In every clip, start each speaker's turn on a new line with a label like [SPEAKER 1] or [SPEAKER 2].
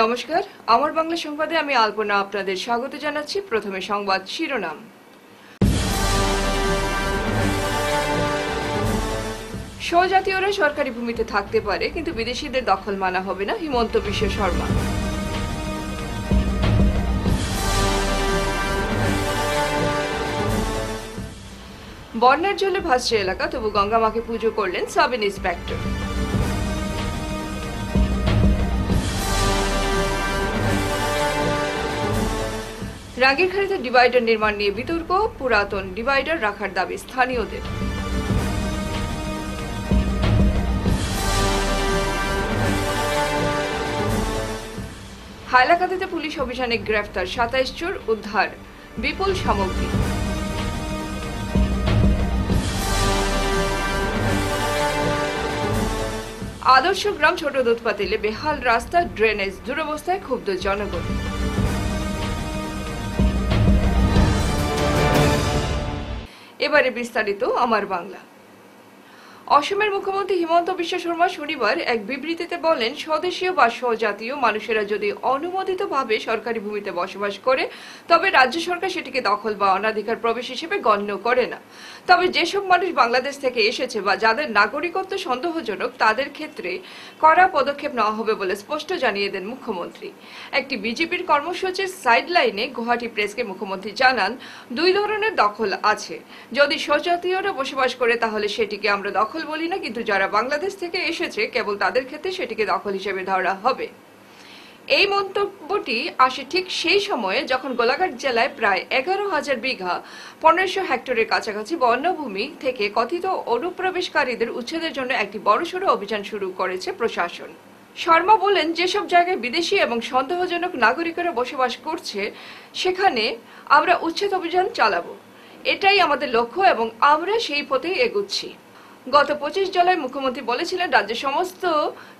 [SPEAKER 1] নমস্কার, আমার বাংলা সংবাদে আমি আলপনা আপনাদের স্বাগত জানাচ্ছি। প্রথমে সংবাদ শিরোনাম। স্বজাতীয়রা সরকারি ভূমিতে থাকতে পারে, কিন্তু বিদেশিদের দখল মানা হবে না, হিমন্ত বিশ্ব শর্মা। বন্যার জলে ভাসছে এলাকা, তবু গঙ্গামাকে পুজো করলেন সাব ইন্সপেক্টর। রাঙ্গিরখাড়িতে ডিভাইডার নির্মাণ নিয়ে বিতর্ক, পুরাতন ডিভাইডার রাখার দাবি স্থানীয়দের। হাইলাকান্দিতে পুলিশ অভিযানে গ্রেফতার ২৭ চোর, উদ্ধার বিপুল সামগ্রী। আদর্শ গ্রাম ছোট দুধপাতিলে বেহাল রাস্তা, ড্রেনেজ দুরবস্থায় ক্ষুব্ধ জনগণ। এবারে বিস্তারিত আমার বাংলা। অসমের মুখ্যমন্ত্রী হিমন্ত বিশ্ব শর্মা শনিবার এক বিবৃতিতে বলেন, স্বদেশীয় বা স্বজাতীয় মানুষেরা যদি অনুমোদিতভাবে সরকারি ভূমিতে বসবাস করে, তবে রাজ্য সরকার সেটিকে দখল বা অনাধিকার প্রবেশ হিসেবে গণ্য করে না। তবে যেসব মানুষ বাংলাদেশ থেকে এসেছে বা যাদের নাগরিকত্ব সন্দেহজনক, তাদের ক্ষেত্রে কড়া পদক্ষেপ নেওয়া হবে বলে স্পষ্ট জানিয়ে দেন মুখ্যমন্ত্রী। একটি বিজেপির কর্মসূচির সাইডলাইনে গুয়াহাটি প্রেসকে মুখ্যমন্ত্রী জানান, দুই ধরনের দখল আছে। যদি স্বজাতীয়রা বসবাস করে তাহলে সেটিকে আমরা দখল বলি না, কিন্তু যারা বাংলাদেশ থেকে এসেছে কেবল তাদের ক্ষেত্রে সেটিকে দখল হিসেবে ধরা হবে। এই মন্তব্যটি আসে ঠিক সেই সময়ে যখন গোলাঘাট জেলায় প্রায় ১১,০০০ বিঘা ১৫০০ হেক্টরের কাছাকাছি বন্যভূমি থেকে কথিত অনুপ্রবেশকারীদের উচ্ছেদের জন্য একটি বড়সড় অভিযান শুরু করেছে প্রশাসন। শর্মা বলেন, যেসব জায়গায় বিদেশি এবং সন্দেহজনক নাগরিকেরা বসবাস করছে সেখানে আমরা উচ্ছেদ অভিযান চালাবো। এটাই আমাদের লক্ষ্য এবং আমরা সেই পথেই এগুচ্ছি। গত ২৫ জুলাই মুখ্যমন্ত্রী বলেছিলেন, রাজ্যের সমস্ত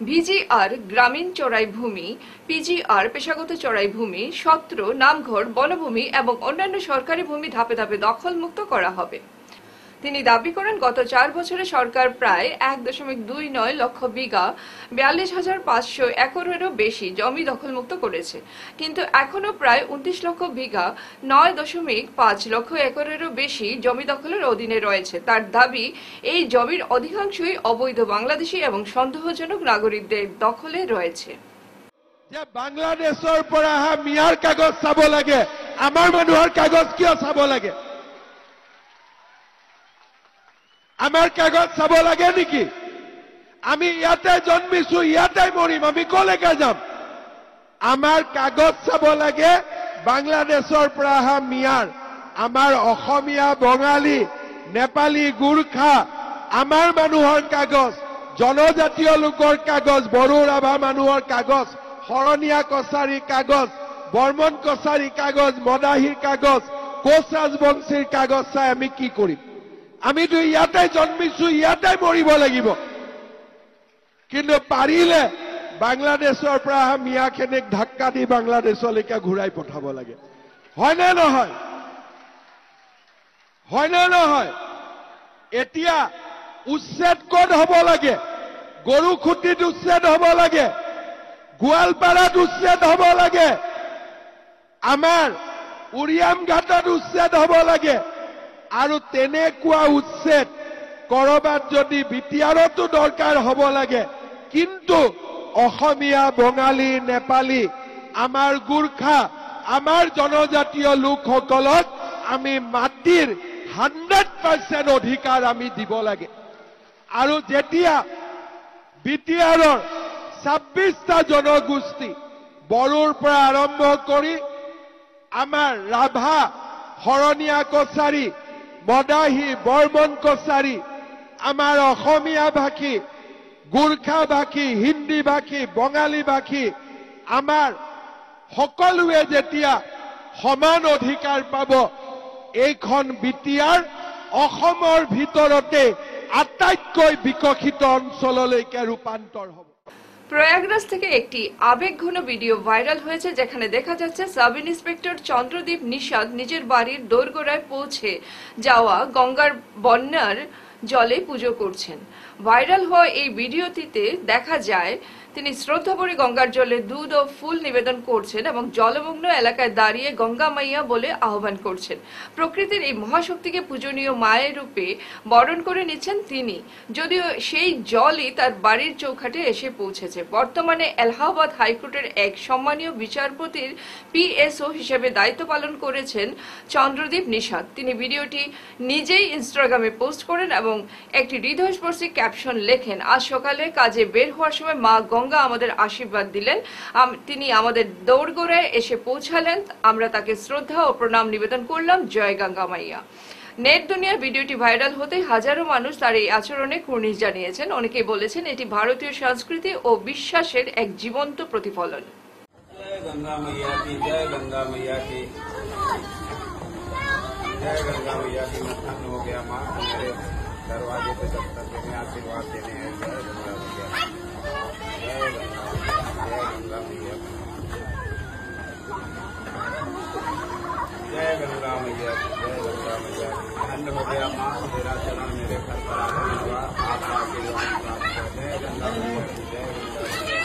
[SPEAKER 1] ভিজিআর, গ্রামীণ চড়াই ভূমি, পিজিআর, পেশাগত চড়াই ভূমি, সত্র, নামঘর, বনভূমি এবং অন্যান্য সরকারি ভূমি ধাপে ধাপে দখলমুক্ত করা হবে। তিনি দাবি করেন, গত ৪ বছরে সরকার প্রায় ১.২৯ লক্ষ বিঘা ৪২,৫০০ একরেরও বেশি জমি দখলমুক্ত করেছে, কিন্তু এখনো প্রায় ২৯ লক্ষ বিঘা ৯.৫ লক্ষ একরেরও বেশি জমি দখলের অধীনে রয়েছে। তার দাবি, এই জমির অধিকাংশই অবৈধ বাংলাদেশি এবং সন্দেহজনক নাগরিকদের দখলে রয়েছে।
[SPEAKER 2] যে বাংলাদেশের পৰা অহা মিয়াৰ কাগজ চাব লাগে, আমাৰ মানুহৰ কাগজ কিয় চাব লাগে? আমার কাগজ চাব লাগে নেকি? আমি ইয়াতে জন্মিছো, ইয়াতে মরিম, আমি কলেকে যাম? আমার কাগজ চাব লাগে বাংলাদেশের পৰা অহা মিয়াৰ, আমার অসমীয়া, বঙালী, নেপালী, গুৰ্খা, আমার মানুহৰ কাগজ, জনজাতীয় লোকৰ কাগজ, বড়ো ৰাভা মানুহৰ কাগজ, শৰণীয়া কছাৰী কাগজ, বৰ্মন কছাৰী কাগজ, মদাহীৰ কাগজ, কোচ ৰাজবংশীৰ কাগজ চাই আমি কি কৰিম? আমিতো ইয়াতে জন্মিছো, ইয়াতে মৰিব লাগিব। কিন্তু পাৰিলে বাংলাদেশৰ পৰা অহা মিয়াখিনিক ধাক্কা দি বাংলাদেশলৈকে ঘূৰাই পঠাব লাগে। হয়নে নহয়? হয়নে নহয়? এতিয়া উচ্ছেদ ক'ত হ'ব লাগে? গৰুখুটিত উচ্ছেদ হ'ব লাগে, গোৱালপাৰাত উচ্ছেদ হ'ব লাগে, আমাৰ উৰিয়াম ঘাটত উচ্ছেদ হ'ব লাগে। আৰু তেনেকুৱা উচ্ছেদ কৰবাত যদি বিটিআৰতো দৰকাৰ হ'ব লাগে, কিন্তু অসমীয়া, বঙালী, নেপালী, আমাৰ গুৰ্খা, আমাৰ জনজাতীয় লোকসকলক আমি মাটিৰ 100% অধিকাৰ আমি দিব লাগে। আৰু যেতিয়া বিটিআৰৰ 26টা জনগোষ্ঠী, বড়োৰ পৰা আৰম্ভ কৰি আমাৰ ৰাভা, শৰণীয়া কছাৰী, মদাহী, বৰ্মন কছাৰী, আমাৰ অসমীয়া ভাষী, গুৰ্খা ভাষী, হিন্দী ভাষী, বঙালী ভাষী, আমাৰ সকলোৱে যেতিয়া সমান অধিকাৰ পাব, এইখন বিটিআৰ অসমৰ ভিতৰতে আটাইতকৈ বিকশিত অঞ্চললৈকে ৰূপান্তৰ হ'ব।
[SPEAKER 1] প্রয়াগরাজ থেকে একটি আবেগঘন ভিডিও ভাইরাল হয়েছে, যেখানে দেখা যাচ্ছে সাব ইন্সপেক্টর চন্দ্রদীপ নিষাদ নিজের বাড়ির দোরগোড়ায় পৌঁছে যাওয়া গঙ্গার বন্যার জলে পুজো করছেন। ভাইরাল হওয়া এই ভিডিওটিতে দেখা যায় তিনি শ্রদ্ধাভরে গঙ্গার জলে দুধ ও ফুল নিবেদন করছেন এবং জলমগ্ন এলাকায় দাঁড়িয়ে গঙ্গা মাইয়া বলে আহ্বান করছেন। প্রকৃতির এই মহাশক্তিকে পূজনীয় মায়ের রূপে বরণ করে নিচ্ছেন তিনি, যদিও সেই জলই তার বাড়ির চৌখাটে এসে পৌঁছেছে। বর্তমানে এলাহাবাদ হাইকোর্টের এক সম্মানীয় বিচারপতির পিএসও হিসেবে দায়িত্ব পালন করেছেন চন্দ্রদীপ নিষাদ। তিনি ভিডিওটি নিজেই ইনস্টাগ্রামে পোস্ট করেন এবং একটি হৃদয়স্পর্শী ক্যাপশন লেখেন, আজ সকালে কাজে বের হওয়ার সময় মা গঙ্গা আমাদের আশীর্বাদ দিলেন, তিনি আমাদের দৌড়গোড়ায় এসে পৌঁছালেন, আমরা তাকে শ্রদ্ধা ও প্রণাম নিবেদন করলাম, জয় গঙ্গা মাইয়া। নেট দুনিয়ার ভিডিওটি ভাইরাল হতে হাজারো মানুষ তার এই আচরণে কুর্নিশ জানিয়েছেন। অনেকেই বলেছেন এটি ভারতীয় সংস্কৃতি ও বিশ্বাসের এক জীবন্ত প্রতিফলন।
[SPEAKER 3] जय गंगा मैया की, जय गंगा मैया की, जय गंगा मैया की। मत्थन हो गया माँ मेरे दरवाजे पे दस्तक देने आशीर्वाद देने हैं। जय गंगा मैया, जय गंगा मैया, जय गंगा मैया, जय गंगा मैया। धन्य हो गया माँ तेरा चरण मेरे घर पर आने हुआ, आपका आशीर्वाद प्राप्त हो। जय गंगा मैया की, जय गंगा मैया,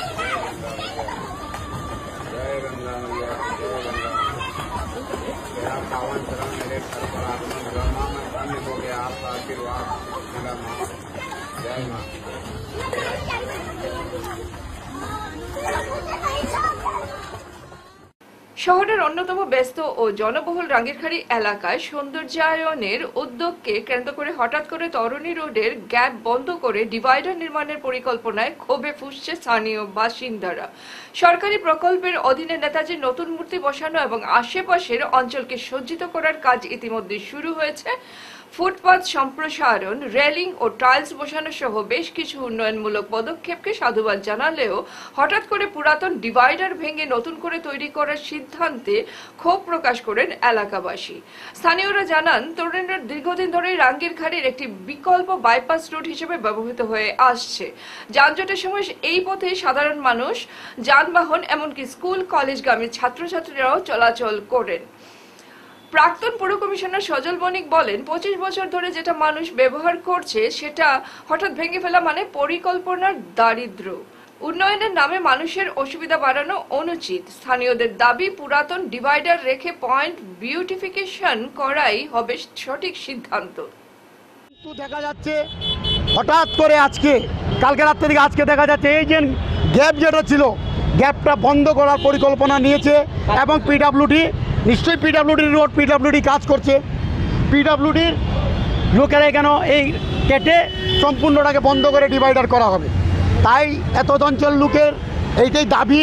[SPEAKER 3] जय गंगा मैया, जय गंगा मैया। तेरा पावन चरण मेरे घर पर आगमन हुआ माँ, मैं धन्य हो गया, आपका आशीर्वाद मिला माँ। जय माँ।
[SPEAKER 1] শহরের অন্যতম ব্যস্ত ও জনবহুল রাঙ্গিরখাড়ি এলাকায় সৌন্দর্যায়নের উদ্যোগকে কেন্দ্র করে হঠাৎ করে তরুণী রোডের গ্যাপ বন্ধ করে ডিভাইডার নির্মাণের পরিকল্পনায় ক্ষোভে ফুঁসছে স্থানীয় বাসিন্দারা। সরকারি প্রকল্পের অধীনে নেতাজির নতুন মূর্তি বসানো এবং আশেপাশের অঞ্চলকে সজ্জিত করার কাজ ইতিমধ্যে শুরু হয়েছে। ফুটপাত সম্প্রসারণ, রেলিং ও টাইলস বসানো সহ বেশ কিছু উন্নয়নমূলক পদক্ষেপকে সাধুবাদ জানালেও হঠাৎ করে পুরাতন ডিভাইডার ভেঙে নতুন করে তৈরি করার সিদ্ধান্তে ক্ষোভ প্রকাশ করেন এলাকাবাসী। স্থানীয়রা জানান, তরুণরা দীর্ঘদিন ধরে রাঙ্গিরখাড়ির একটি বিকল্প বাইপাস রোড হিসেবে ব্যবহৃত হয়ে আসছে। যানজটের সময় এই পথে সাধারণ মানুষ, যানবাহন এমনকি স্কুল কলেজগামী ছাত্রছাত্রীরাও চলাচল করেন। প্রাক্তন পৌর কমিশনার সজল বণিক বলেন, 25 বছর ধরে যেটা মানুষ ব্যবহার করছে সেটা হঠাৎ ভেঙে ফেলা মানে পরিকল্পনার দারিদ্র্য। উন্নয়নের নামে মানুষের অসুবিধা বাড়ানো অনুচিত। স্থানীয়দের দাবি, পুরাতন ডিভাইডার রেখে পয়েন্ট বিউটিফিকেশন করাই হবে সঠিক সিদ্ধান্ত।
[SPEAKER 4] দেখা যাচ্ছে হঠাৎ করে কালকে রাত থেকে আজকে দেখা যাচ্ছে এই যে গ্যাপ যেটা ছিল, গ্যাপটা বন্ধ করার পরিকল্পনা নিয়েছে এবং পিডব্লিউডি, নিশ্চয়ই পিডব্লিউডির রোড, পিডব্লিউডি কাজ করছে। পিডব্লিউডির লোকেরা কেন এই কেটে সম্পূর্ণটাকে বন্ধ করে ডিভাইডার করা হবে। তাই এত অঞ্চল লোকের এইটাই দাবি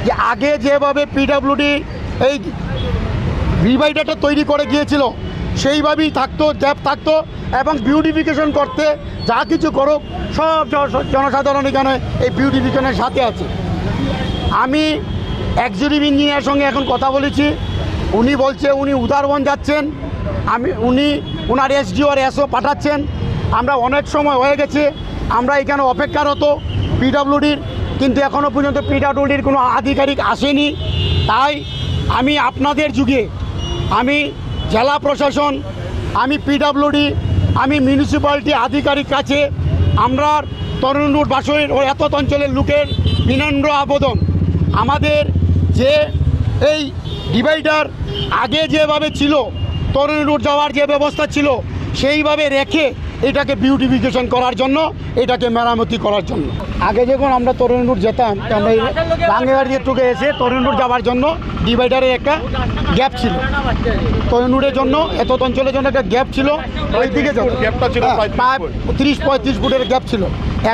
[SPEAKER 4] যে আগে যেভাবে পিডব্লিউডি এই ডিভাইডারটা তৈরি করে গিয়েছিল সেইভাবেই থাকতো, গ্যাপ থাকতো এবং বিউটিফিকেশন করতে যা কিছু করুক সব জনসাধারণ এখানে এই বিউটিফিকেশনের সাথে আছে। আমি এক্সিকিউটিভ ইঞ্জিনিয়ারের সঙ্গে এখন কথা বলেছি, উনি বলছে উনি উদারবন যাচ্ছেন, ওনার এসডিও আর এসও পাঠাচ্ছেন। আমরা অনেক সময় হয়ে গেছে, আমরা এখানে অপেক্ষারত পিডব্লিউডির, কিন্তু এখনও পর্যন্ত পিডব্লিউডির কোনো আধিকারিক আসেনি। তাই আমি আপনাদের যুগে আমি জেলা প্রশাসন, আমি পিডব্লিউডি, আমি মিউনিসিপ্যালিটি আধিকারিক কাছে আমরা তরুণ রোড বাসের ও এত অঞ্চলের লোকের বিনম্র আবেদন, আমাদের যে এই ডিভাইডার আগে যেভাবে ছিল, তরুণ রোড যাওয়ার যে ব্যবস্থা ছিল সেইভাবে রেখে এটাকে বিউটিফিকেশন করার জন্য, এটাকে মেরামতি করার জন্য। আগে যখন আমরা তরুণ রোড যেতাম, আমরা এই রাঙ্গিরখাড়ি টুকে এসে তরুণ রোড যাওয়ার জন্য ডিভাইডারের একটা গ্যাপ ছিল, তরুণ রোডের জন্য এত অঞ্চলের জন্য একটা গ্যাপ ছিল, ওই দিকে গ্যাপটা ছিল 30-35 ফুটের গ্যাপ ছিল।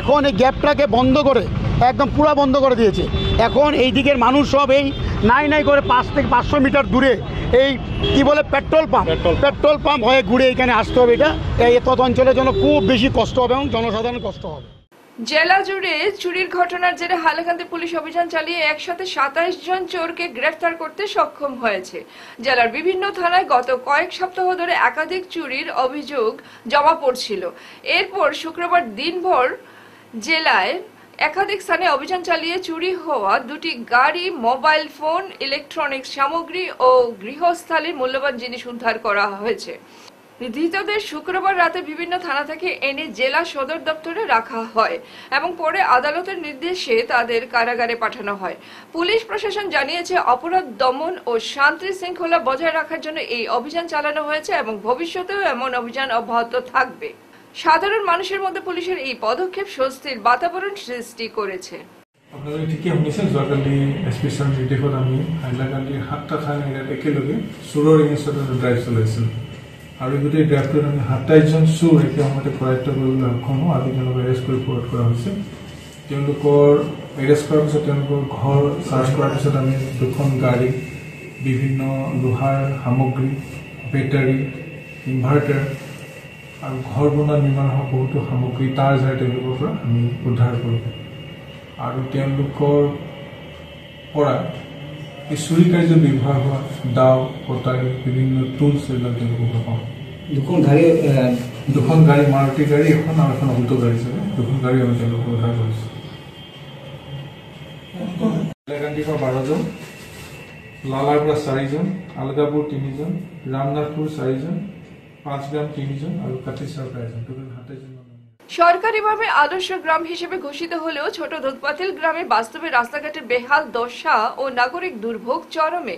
[SPEAKER 4] এখন এই গ্যাপটাকে বন্ধ করে একদম পুরো বন্ধ করে দিয়েছে। এখন এই দিকের মানুষ সব এই নাই করে 5 থেকে 500 মিটার দূরে এই কি বলে পেট্রোল পাম্প হয়ে ঘুরে এখানে আসতে হবে। এটা এত অঞ্চলের জন্য খুব বেশি কষ্ট হবে এবং জনসাধারণ কষ্ট হবে।
[SPEAKER 1] জেলা জুড়ে চুরির ঘটনার জেরে হাইলাকান্দি পুলিশ অভিযান চালিয়ে একসাথে 27 জন চোরকে গ্রেফতার করতে সক্ষম হয়েছে। জেলার বিভিন্ন থানায় গত কয়েক সপ্তাহ ধরে একাধিক চুরির অভিযোগ জমা পড়ছিল। এরপর শুক্রবার দিনভর জেলায় একাধিক স্থানে অভিযান চালিয়ে চুরি হওয়া 2টি গাড়ি, মোবাইল ফোন, ইলেকট্রনিক্স সামগ্রী ও গৃহস্থালির মূল্যবান জিনিস উদ্ধার করা হয়েছে। ধৃতদের শুক্রবার রাতে বিভিন্ন থানা থেকে এনে জেলা সদর দপ্তরে রাখা হয় এবং পরে আদালতের নির্দেশে তাদের কারাগারে পাঠানো হয়। পুলিশ প্রশাসন জানিয়েছে, অপরাধ দমন ও শান্তি শৃঙ্খলা বজায় রাখার জন্য এই অভিযান চালানো হয়েছে এবং ভবিষ্যতেও এমন অভিযান অব্যাহত থাকবে। সাধারণ মানুষের মধ্যে পুলিশের এই পদক্ষেপ স্বস্তির বাতাবরণ সৃষ্টি করেছে।
[SPEAKER 5] আপোনালোকে ঠিকেই শুনিছে, যোৱাকালি এছপিচন নিৰ্দেশত আমি হাইলাকান্দিৰ 7টা থানা এৰিয়াত একেলগে চোৰৰ এগেইনষ্টত ড্ৰাইভ চলাইছিলোঁ আৰু গোটেই ড্ৰাইভটোত আমি 27জন চোৰ একে সময়তে কৰায়ত্ব কৰিবলৈ সক্ষম হওঁ আৰু তেওঁলোকক এৰেষ্ট কৰি ফৰৱাৰ্ড কৰা হৈছে। তেওঁলোকৰ এৰেষ্ট কৰাৰ পিছত তেওঁলোকৰ ঘৰ চাৰ্চ কৰাৰ পিছত আমি 2খন গাড়ী, বিভিন্ন লোহাৰ সামগ্ৰী, বেটাৰী, ইনভাৰ্টাৰ আৰু ঘৰ বনোৱা নিৰ্মাণ হোৱা বহুতো সামগ্ৰী তাৰ যায় তেওঁলোকৰ পৰা আমি উদ্ধাৰ কৰোঁ আৰু তেওঁলোকৰ পৰা এই চুৰি কাৰ্যত ব্যৱহাৰ হোৱা দাও, কটাৰী, বিভিন্ন টুলছ এইবিলাক তেওঁলোকৰ পাওঁ। দুখন গাড়ী, মাৰুতি গাড়ী এখন আৰু এখন অল্টো গাড়ী চাগে, 2খন গাড়ী আমি তেওঁলোকৰ উদ্ধাৰ কৰিছোঁ। হাইলাকান্দিৰ পৰা 12জন, লালাৰ পৰা 4জন, আলগাপুৰ 3জন, ৰামনাথপুৰ 4জন, 5 গ্রাম 3জন আৰু কাটিচাৰ 1জন, টোটাল 27জন।
[SPEAKER 1] সরকারিভাবে আদর্শ গ্রাম হিসেবে ঘোষিত হলেও ছোট দুধপাতিল গ্রামে বাস্তবে রাস্তাঘাটের বেহাল দশা ও নাগরিক দুর্ভোগ চরমে।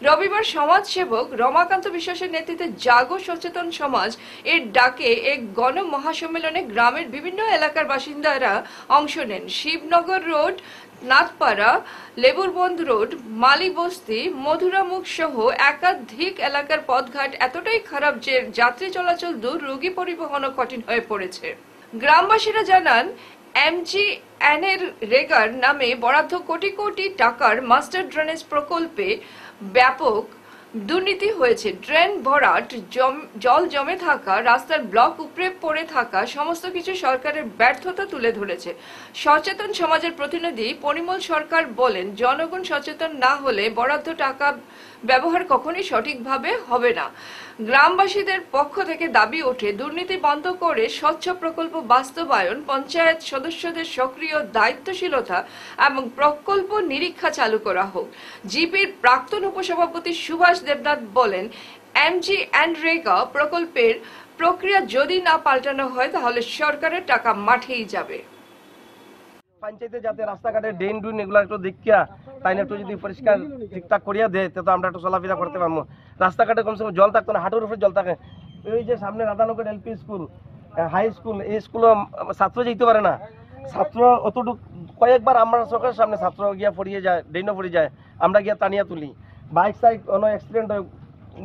[SPEAKER 1] রবিবার সমাজসেবক রমাকান্ত বিশ্বাসের নেতৃত্বে জাগো সচেতন সমাজ এর ডাকে এক গণ মহাসম্মেলনে গ্রামের বিভিন্ন এলাকার বাসিন্দারা অংশ নেন। শিবনগর রোড, নাথপাড়া, লেবুরবন্ধ রোড, মালিবস্তি, মধুরামুখ সহ একাধিক এলাকার পথঘাট এতটাই খারাপ যে যাত্রী চলাচল দূর, রোগী পরিবহনও কঠিন হয়ে পড়েছে। গ্রামবাসীরা জানান, এমজিএনের রেগার নামে বরাদ্দ কোটি কোটি টাকার মাস্টার ড্রেনেজ প্রকল্পে ব্যাপক দুর্নীতি হয়েছে। ড্রেন ভরাট, জল জমে থাকা, রাস্তার ব্লক উপড়ে পড়ে থাকা, সমস্ত কিছু সরকারের ব্যর্থতা তুলে ধরেছে। সচেতন সমাজের প্রতিনিধি পরিমল সরকার বলেন, জনগণ সচেতন না হলে বরাদ্দ টাকা ব্যবহার কখনোই সঠিকভাবে হবে না। গ্রামবাসীদের পক্ষ থেকে দাবি ওঠে, দুর্নীতি বন্ধ করে স্বচ্ছ প্রকল্প বাস্তবায়ন, পঞ্চায়েত সদস্যদের সক্রিয় দায়িত্বশীলতা এবং প্রকল্প নিরীক্ষা চালু করা হোক। জিপির প্রাক্তন উপসভাপতি সুভাষ দেবনাথ বলেন, এমজিএনরেগা প্রকল্পের প্রক্রিয়া যদি না পাল্টানো হয় তাহলে সরকারের টাকা মাঠেই যাবে।
[SPEAKER 6] পঞ্চায়েতে যাতে রাস্তাঘাটে ড্রেন ডুন এগুলো একটু দেখিয়া তাই একটু যদি পরিষ্কার ঠিকঠাক করিয়া দেয় তো আমরা একটু চলাফেরা করতে পারবো। রাস্তাঘাটে কমসে কম জল থাকতো না, হাঁটুর উপরে জল থাকে। এই যে সামনে Radhanagar LP school, high school, এই স্কুলও ছাত্র যেতে পারে না। ছাত্র অতটুকু কয়েকবার আমরা চোখের সামনে ছাত্র গিয়া পড়িয়ে যায়, ড্রেনও পড়ে যায়, আমরা গিয়া টানিয়া তুলি। বাইক সাইক কোনো অ্যাক্সিডেন্ট হয়,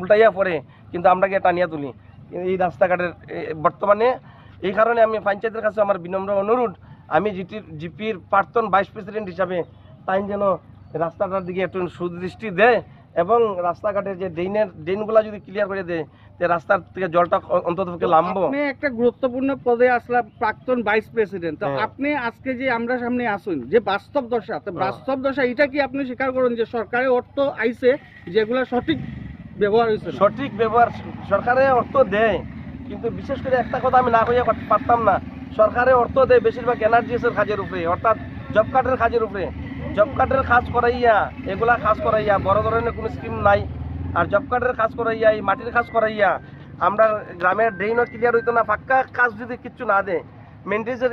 [SPEAKER 6] উল্টাইয়া পড়ে, কিন্তু আমরা গিয়ে টানিয়া তুলি এই রাস্তাঘাটের বর্তমানে। এই কারণে আমি পঞ্চায়েতের কাছে আমার বিনম্র অনুরোধ, আমি জিপির প্রাক্তন ভাইস প্রেসিডেন্ট হিসাবে তাই যেন রাস্তাটার দিকে একটু সুদৃষ্টি দেয় এবং রাস্তাঘাটের যে ড্রেনগুলা যদি ক্লিয়ার করে দেয় যে রাস্তার থেকে জলটা অন্ততপক্ষে নামবো।
[SPEAKER 7] আপনি একটা গুরুত্বপূর্ণ পদে আসলা, প্রাক্তন ভাইস প্রেসিডেন্ট, তো আপনি আজকে যে আমরা সামনে আসুন যে বাস্তব দশা, তো বাস্তব দশা এটা কি আপনি স্বীকার করেন যে সরকারের অর্থ আইছে যেগুলো সঠিক ব্যবহার হয়েছে? সঠিক
[SPEAKER 6] ব্যবহার সরকারের অর্থ দেয়, কিন্তু বিশেষ করে একটা কথা আমি না কইয়া পারতাম না, সরকারের অর্থ দেয় বেশিরভাগ এনার্জিসের কাজের উপরে, অর্থাৎ জব কার্ডের কাজের উপরে। জব কার্ডের কাজ করাইয়া, এগুলা কাজ করাইয়া, বড় ধরনের কোনো স্কিম নাই। আর জব কার্ডের কাজ করাইয়া, এই মাটির কাজ করাইয়া আমরা গ্রামের ড্রেনও ক্লিয়ার হইতো না। পাক্কা কাজ যদি কিচ্ছু না দেয়, মেন্টেজের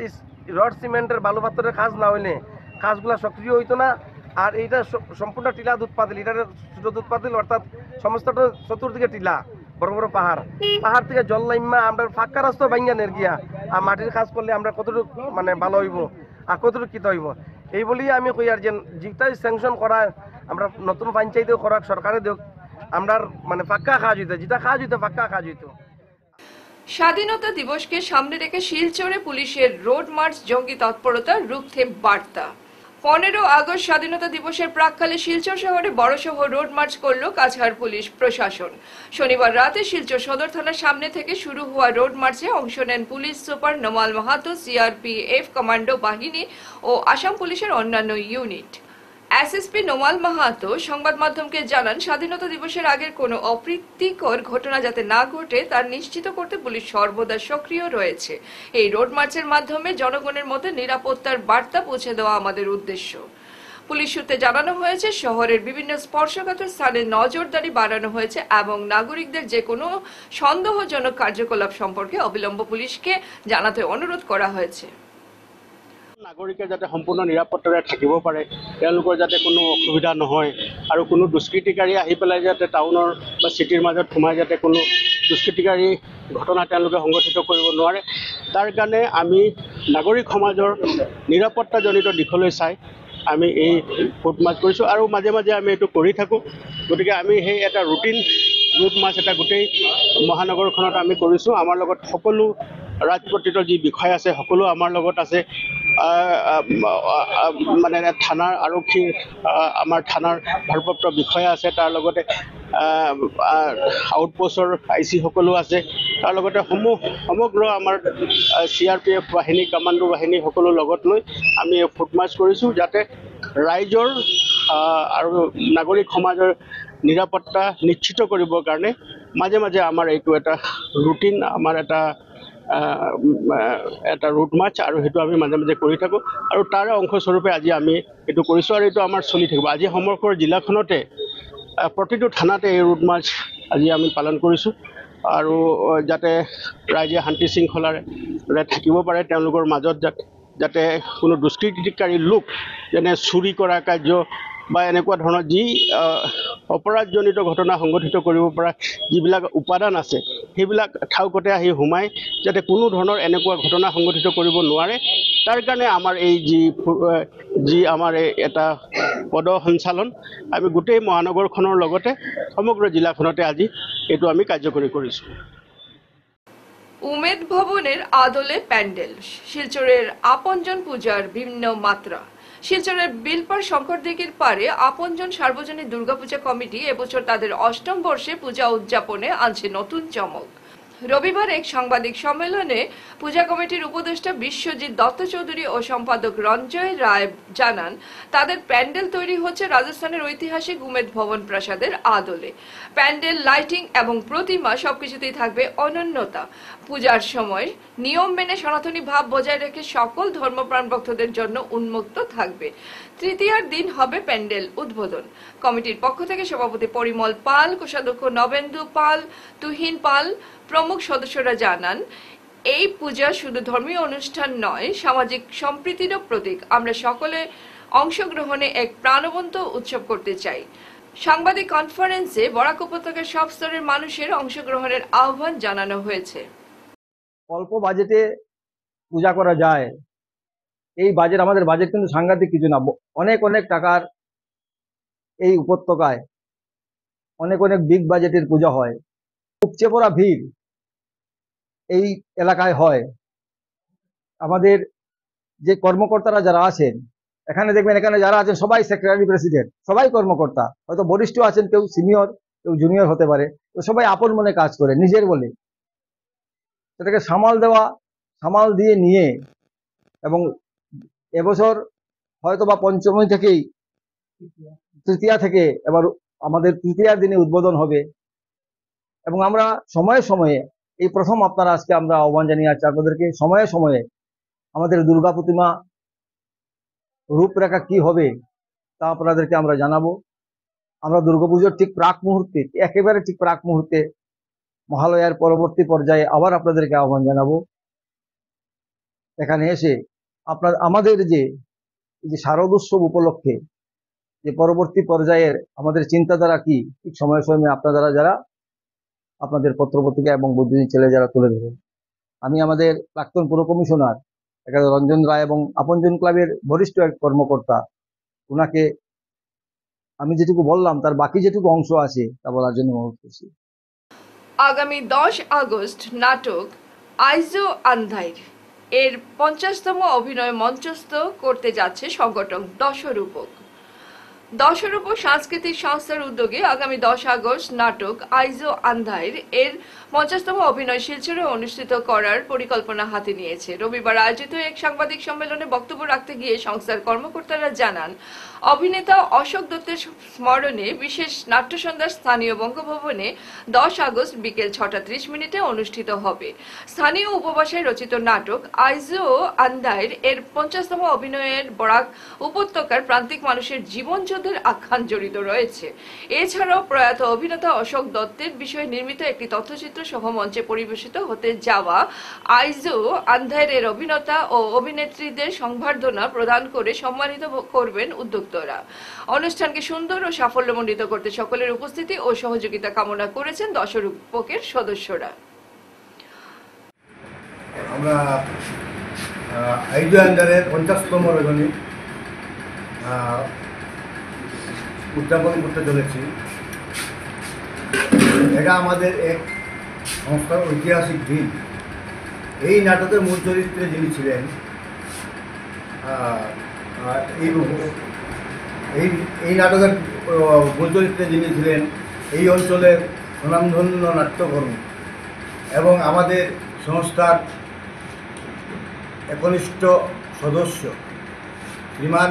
[SPEAKER 6] রড সিমেন্টের বালু পাথরের কাজ না হইলে কাজগুলা সক্রিয় হইতো না। আর এইটা সম্পূর্ণ টিলা দুধ পাতিল, এটার ছোটো দুধ পাতিল, অর্থাৎ সমস্তটা চতুর্দিকে টিলা, বড় বড় পাহাড়, পাহাড় থেকে জল লাইমা আমরা ফাঁকা রাস্তা ভাঙ্গা নের গিয়া। আর মাটির কাজ করলে আমরা কতটুকু মানে ভালো হইব আর কতটুকু কিতা হইব, এই বলিয়ে আমি কই আর যে যেটাই স্যাংশন করা আমরা নতুন পঞ্চায়েতেও করা, সরকারে দেখ, আমরা মানে ফাঁকা কাজ হইতো, যেটা কাজ হইতো ফাঁকা কাজ হইতো।
[SPEAKER 1] স্বাধীনতা দিবসকে সামনে রেখে শিলচরে পুলিশের রোড মার্চ, জঙ্গি তৎপরতা রুখতে বার্তা। 15 আগস্ট স্বাধীনতা দিবসের প্রাক্কালে শিলচর শহরে বড়সড় রোড মার্চ করল কাছাড় পুলিশ প্রশাসন। শনিবার রাতে শিলচর সদর থানার সামনে থেকে শুরু হওয়া রোড মার্চে অংশ নেন police super Nomal Mahato, CRPF commando বাহিনী ও আসাম পুলিশের অন্যান্য ইউনিট। এসএসপি নোমাল মাহাতো সংবাদ মাধ্যমকে জানান, স্বাধীনতা দিবসের আগের কোনো অপ্রীতিকর ঘটনা যাতে না ঘটে তার নিশ্চিত করতে পুলিশ সর্বদা সক্রিয় রয়েছে। এই রোড মার্চের মাধ্যমে জনগণের মধ্যে নিরাপত্তার বার্তা পৌঁছে দেওয়া আমাদের উদ্দেশ্য। পুলিশ সূত্রে জানানো হয়েছে, শহরের বিভিন্ন স্পর্শকাতর স্থানে নজরদারি বাড়ানো হয়েছে এবং নাগরিকদের যে কোনো সন্দেহজনক কার্যকলাপ সম্পর্কে অবিলম্বে পুলিশকে জানাতে অনুরোধ করা হয়েছে।
[SPEAKER 8] নাগৰিকে যাতে সম্পূৰ্ণ নিৰাপত্তাৰে থাকিব পাৰে, তেওঁলোকৰ যাতে কোনো অসুবিধা নহয় আৰু কোনো দুষ্কৃতিকাৰী আহি পেলাই যাতে টাউনৰ বা চিটিৰ মাজত সোমাই যাতে কোনো দুষ্কৃতিকাৰী ঘটনা তেওঁলোকে সংঘটিত কৰিব নোৱাৰে, তাৰ কাৰণে আমি নাগৰিক সমাজৰ নিৰাপত্তাজনিত দিশলৈ চাই আমি এই ফুট মাৰ্চ কৰিছোঁ আৰু মাজে মাজে আমি এইটো কৰি থাকোঁ। গতিকে আমি সেই এটা ৰুটিন ৰুট মাৰ্চ এটা গোটেই মহানগৰখনত আমি কৰিছোঁ। আমাৰ লগত সকলো ৰাজপত্ৰিত যি বিষয় আছে সকলো আমাৰ লগত আছে। মানে থানাৰ আৰক্ষীৰ আমাৰ থানাৰ ভাৰপ্ৰাপ্ত বিষয়া আছে, তাৰ লগতে আউটপোষ্টৰ IC সকলো আছে, তাৰ লগতে সমগ্ৰ আমাৰ CRPF বাহিনী, কামাণ্ডো বাহিনী সকলো লগত লৈ আমি ফুট মাৰ্চ কৰিছোঁ, যাতে ৰাইজৰ আৰু নাগৰিক সমাজৰ নিৰাপত্তা নিশ্চিত কৰিবৰ কাৰণে মাজে মাজে আমাৰ এইটো এটা ৰুটিন, আমাৰ এটা ৰুট মাৰ্চ, আৰু সেইটো আমি মাজে মাজে কৰি থাকোঁ আৰু তাৰে অংশস্বৰূপে আজি আমি এইটো কৰিছোঁ আৰু এইটো আমাৰ চলি থাকিব। আজি সমগ্ৰ জিলাখনতে প্ৰতিটো থানাতে এই ৰুট মাৰ্চ আজি আমি পালন কৰিছোঁ আৰু যাতে ৰাইজে শান্তি শৃংখলাৰে থাকিব পাৰে, তেওঁলোকৰ মাজত যাতে কোনো দুষ্কৃতিকাৰী লোক যেনে চুৰি কৰা কাৰ্য বা এনেকুৱা ধৰণৰ যি অপৰাধজনিত ঘটনা সংঘটিত কৰিব পৰা যিবিলাক উপাদান আছে, সেইবিলাক ঠাউকতে আহি সোমাই যাতে কোনো ধৰণৰ এনেকুৱা ঘটনা সংঘটিত কৰিব নোৱাৰে, তাৰ কাৰণে আমাৰ এই যি আমাৰ এটা পদ সঞ্চালন আমি গোটেই মহানগৰখনৰ লগতে সমগ্ৰ জিলাখনতে আজি এইটো আমি কাৰ্যকৰী কৰিছোঁ।
[SPEAKER 1] উমেদ ভবনের আদলে প্যান্ডেল, শিলচরের আপনজন পূজার বিভিন্ন মাত্রা। শিলচরের বিলপার শঙ্কর দিঘির পারে আপনজন সার্বজনীন দুর্গাপূজা কমিটি এবছর তাদের 8ম বর্ষে পূজা উদযাপনে আনছে নতুন চমক। রবিবার এক সাংবাদিক সম্মেলনে পূজা কমিটির উপদেষ্টা বিশ্বজিৎ দত্ত চৌধুরী ও সম্পাদক রঞ্জয় রায় জানান, তাদের প্যান্ডেল তৈরি হচ্ছে রাজস্থানের ঐতিহাসিক উমেদ ভবন প্রাসাদের আদলে। প্যান্ডেল, লাইটিং এবং প্রতিমা সবকিছুতেই থাকবে অনন্যতা। পূজার সময় নিয়ম মেনে সনাতনী ভাব বজায় রেখে সকল ধর্মপ্রাণ ভক্তদের জন্য উন্মুক্ত থাকবে। তৃতীয়ার দিন হবে প্যান্ডেল উদ্বোধন। কমিটির পক্ষ থেকে সভাপতি পরিমল পাল, কোষাধ্যক্ষ নবেন্দু পাল, তুহিন পাল প্রমুখ সদস্যরা জানান, এই পূজা শুধু ধর্মীয় অনুষ্ঠান নয়, সামাজিক সম্প্রীতিরও প্রতীক। আমরা সকলে অংশগ্রহণে এক প্রাণবন্ত উৎসব করতে চাই। সাংবাদিক কনফারেন্সে বরাক উপত্যকার সব স্তরের মানুষের অংশগ্রহণের আহ্বান জানানো হয়েছে।
[SPEAKER 9] অল্প বাজেটে পূজা করা যায়, এই বাজেট, আমাদের বাজেট কিন্তু সাংঘাতিক কিছু না, অনেক অনেক টাকার এই উপত্যকায় অনেক অনেক বিগ বাজেটের পূজা হয়। উপচে পড়া ভিড় এই এলাকায় হয়। আমাদের যে কর্মকর্তারা যারা আছেন এখানে, দেখবেন এখানে যারা আছেন সবাই সেক্রেটারি, প্রেসিডেন্ট, সবাই কর্মকর্তা, হয়তো বরিষ্ঠ আছেন, কেউ সিনিয়র, কেউ জুনিয়র হতে পারে, তো সবাই আপন মনে কাজ করে, নিজের বলে সেটাকে সামাল দিয়ে নিয়ে, এবং এবছর হয়তো বা পঞ্চমী থেকেই, তৃতীয়া থেকে এবার আমাদের তৃতীয়ার দিনে উদ্বোধন হবে। এবং আমরা সময়ে সময়ে, এই প্রথম আপনারা আজকে আমরা আহ্বান জানিয়ে আছি আপনাদেরকে, সময়ে সময়ে আমাদের দুর্গা প্রতিমা রূপরেখা কি হবে তা আপনাদেরকে আমরা জানাবো। আমরা দুর্গাপুজোর ঠিক প্রাক মুহূর্তে, একেবারে ঠিক প্রাক মুহূর্তে, মহালয়ার পরবর্তী পর্যায়ে আবার আপনাদেরকে আহ্বান জানাবো এখানে এসে আমাদের যে শারদ উৎসব উপলক্ষে যে পরবর্তী পর্যায়ের আমাদের চিন্তাধারা কি, ঠিক সময়ে সময়ে আপনারা যারা আপনাদের পত্রপত্রিকা এবং বুদ্ধিজীবী ছেলে যারা তুলে ধরেন। আমি আমাদের প্রাক্তন পুর কমিশনার রঞ্জন রায় এবং আপনজন ক্লাবের বরিষ্ঠ এক কর্মকর্তা, ওনাকে আমি যেটুকু বললাম তার বাকি যেটুকু অংশ আছে তা বলার জন্য অনুরোধ করছি।
[SPEAKER 1] আগামী 10 আগস্ট নাটক আইজো আন্ধাইর এর 50তম অভিনয় মঞ্চস্থ করতে যাচ্ছে সংগঠন দশরূপক। দশরূপক সাংস্কৃতিক সংস্থার উদ্যোগে আগামী 10 আগস্ট নাটক আইজো আন্ধাইর এর 50তম অভিনয় শিলচরে অনুষ্ঠিত করার পরিকল্পনা হাতে নিয়েছে। রবিবার আয়োজিত এক সাংবাদিক সম্মেলনে বক্তব্য রাখতে গিয়ে সংস্থার কর্মকর্তারা জানান, অভিনেতা অশোক দত্তের স্মরণে বিশেষ নাট্যসন্ধ্যা স্থানীয় বঙ্গভবনে 10 আগস্ট বিকেল 6:30 অনুষ্ঠিত হবে। স্থানীয় উপভাষায় রচিত নাটক আইজো আন্দাইর এর 50তম অভিনয়ের বরাক উপত্যকার প্রান্তিক মানুষের জীবনযুদ্ধের আখ্যান জড়িত রয়েছে। এছাড়াও প্রয়াত অভিনেতা অশোক দত্তের বিষয়ে নির্মিত একটি তথ্যচিত্র সহ মঞ্চে পরিবেশিত হতে যাওয়া আইজো আন্দাইর এর অভিনেতা ও অভিনেত্রীদের সংবর্ধনা প্রদান করে সম্মানিত করবেন উদ্যোক্তারা। অনুষ্ঠানকে সুন্দর ও সাফল্যমণ্ডিত করতে সকলের উপস্থিতি ও সহযোগিতা কামনা করেছেন দর্শকের সদস্যরা।
[SPEAKER 10] আমরা আইজো আন্দারের 50তম রজনী উদযাপন করতে চলেছি। এটা আমাদের এক সংস্থার ঐতিহাসিক দিন। এই নাটকের মূল চরিত্রে যিনি ছিলেন এই নাটকের মূল চরিত্রে যিনি ছিলেন এই অঞ্চলের স্বনামধন্য নাট্যকর্মী এবং আমাদের সংস্থার একনিষ্ঠ সদস্য শ্রীমান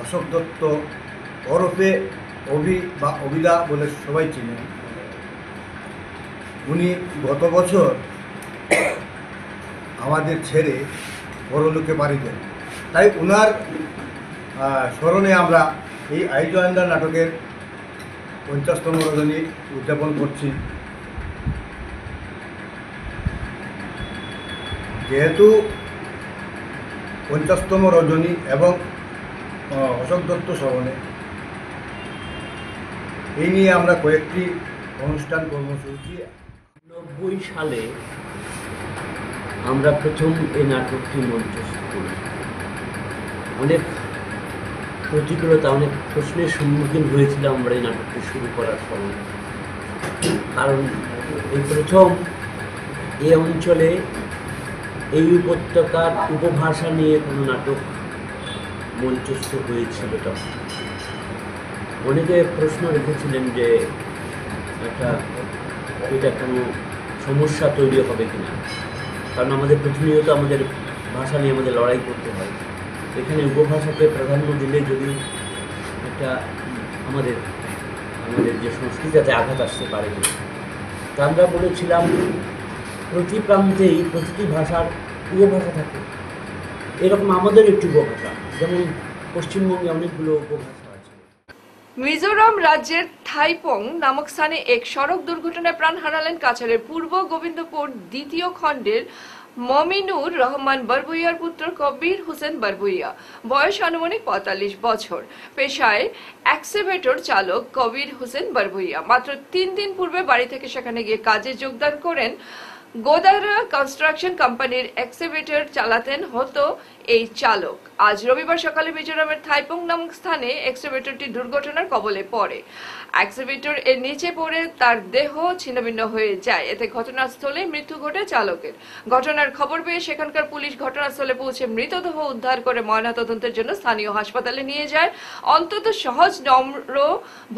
[SPEAKER 10] অশোক দত্ত ওরফে অভি বা অভিদা বলে সবাই চিনেন। উনি গত বছর আমাদের ছেড়ে পরলোকে পাড়ি দেন। তাই ওনার স্মরণে আমরা এই আইজো আন্দার নাটকের 50তম রজনী উদযাপন করছি। যেহেতু 50তম রজনী এবং অশোক দত্ত স্মরণে এই নিয়ে আমরা কয়েকটি অনুষ্ঠান কর্মসূচি
[SPEAKER 11] 90 সালে আমরা প্রথম এই নাটকটি মঞ্চস্থ করি। অনেক প্রতিকূলতা, অনেক প্রশ্নের সম্মুখীন হয়েছিলাম আমরা এই নাটকটি শুরু করার সময়। কারণ এই প্রথম এই অঞ্চলে এই উপত্যকার উপভাষা নিয়ে কোনো নাটক মঞ্চস্থ হয়েছিল তখন। অনেকে প্রশ্ন রেখেছিলেন যে এটা কোনো সমস্যা তৈরি হবে কিনা, কারণ আমাদের প্রতিনিয়ত আমাদের ভাষা নিয়ে আমাদের লড়াই করতে হয়। এখানে উপভাষাকে প্রাধান্য দিলে যদি একটা আমাদের যে সংস্কৃতিতে আঘাত আসতে পারে না, তা আমরা বলেছিলাম প্রতি প্রান্তেই প্রতিটি ভাষার উপভাষা থাকে। এরকম আমাদের একটি উপভাষা, যেমন পশ্চিমবঙ্গে অনেকগুলো উপভাষা আছে।
[SPEAKER 1] মিজোরাম রাজ্যের থাইপং নামক স্থানে এক সড়ক দুর্ঘটনায় প্রাণ হারালেন কাছাড়ের পূর্ব গোবিন্দপুর 2য় খণ্ডের মমিনুর রহমান বরবুইয়ার পুত্র কবির হোসেন বরবুইয়া। বয়স আনুমানিক 45 বছর। পেশায় এক্সকেভেটর চালক কবির হোসেন বরবুইয়া মাত্র 3 দিন পূর্বে বাড়ি থেকে সেখানে গিয়ে কাজে যোগদান করেন। গোদারা কনস্ট্রাকশন কোম্পানির এক্সকেভেটর চালাতেন হতো এই চালক। আজ রবিবার সকালে মিজোরামের থাইপং নামক স্থানে এক্সকেভেটরটি দুর্ঘটনার কবলে পড়ে। এক্সকেভেটর এর নিচে পড়ে তার দেহ ছিন্নভিন্ন হয়ে যায়। এতে ঘটনাস্থলে মৃত্যু ঘটে চালকের। ঘটনার খবর পেয়ে সেখানকার পুলিশ ঘটনাস্থলে পৌঁছে মৃতদেহ উদ্ধার করে ময়নাতদন্তের জন্য স্থানীয় হাসপাতালে নিয়ে যায়। অন্তত সহজ, নম্র,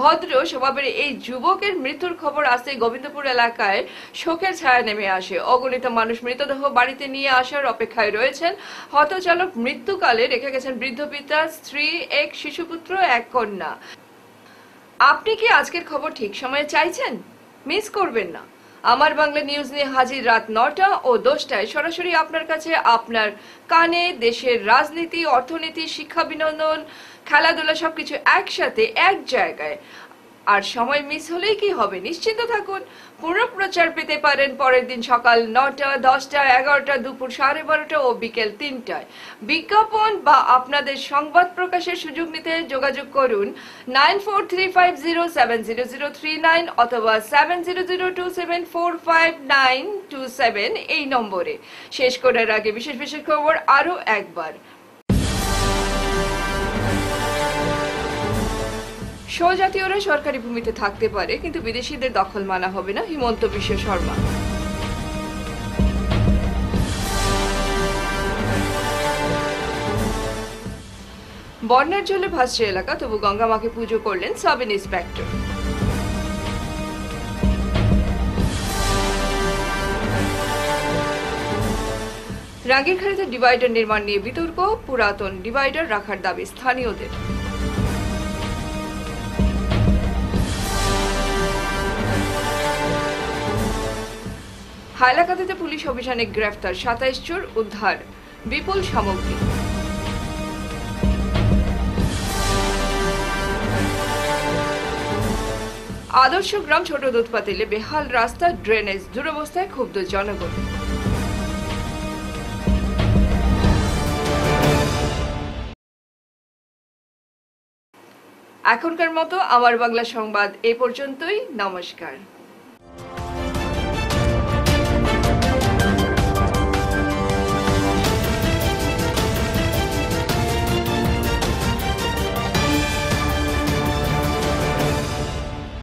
[SPEAKER 1] ভদ্র স্বভাবের এই যুবকের মৃত্যুর খবর আসতেই গোবিন্দপুর এলাকায় শোকের ছায়া নেমে আসে। অগণিত মানুষ মৃতদেহ বাড়িতে নিয়ে আসার অপেক্ষায় রয়েছেন। হতচালক মৃত্যুকালে রেখে গেছেন বৃদ্ধ পিতা, স্ত্রী, এক শিশুপুত্র, এক কন্যা। আপনি কি আজকের খবর ঠিক সময়ে চাইছেন? মিস করবেন না। আমার বাংলা নিউজ নিয়ে হাজির রাত 9টা ও 10টায় সরাসরি আপনার কাছে, আপনার কানে। দেশের রাজনীতি, অর্থনীতি, শিক্ষা, বিনোদন, খেলাধুলা সবকিছু একসাথে এক জায়গায়। আর সময় মিস হলেই কি হবে, নিশ্চিন্ত থাকুন। পুনঃপ্রচার পেতে পারেন পরের দিন সকাল 9টা, 10টা, 11টা, দুপুর 12:30 ও বিকেল 3টায়। বিজ্ঞাপন বা আপনাদের সংবাদ প্রকাশের সুযোগ নিতে যোগাযোগ করুন 9435070039 অথবা 7002745927 এই নম্বরে। শেষ করার আগে বিশেষ বিশেষ খবর আরো একবার। স্বজাতীয়রা সরকারি ভূমিতে থাকতে পারে, কিন্তু বিদেশিদের দখল মানা হবে না, হিমন্ত বিশ্ব শর্মা। বন্যার জলে ভাসছে এলাকা, তবু গঙ্গা মাকে পুজো করলেন সাব ইন্সপেক্টর। রাঙ্গিরখাড়িতে ডিভাইডার নির্মাণ নিয়ে বিতর্ক, পুরাতন ডিভাইডার রাখার দাবি স্থানীয়দের। হাইলাকান্দিতে পুলিশ অভিযানে গ্রেফতার 27 চোর, উদ্ধার বিপুল সামগ্রী। আদর্শ গ্রাম ছোট দুধপাতিলে বেহাল রাস্তা, ড্রেনেজ, দুরবস্থায় ক্ষুব্ধ জনগণ। এখনকার মতো আমার বাংলা সংবাদ এ পর্যন্তই। নমস্কার।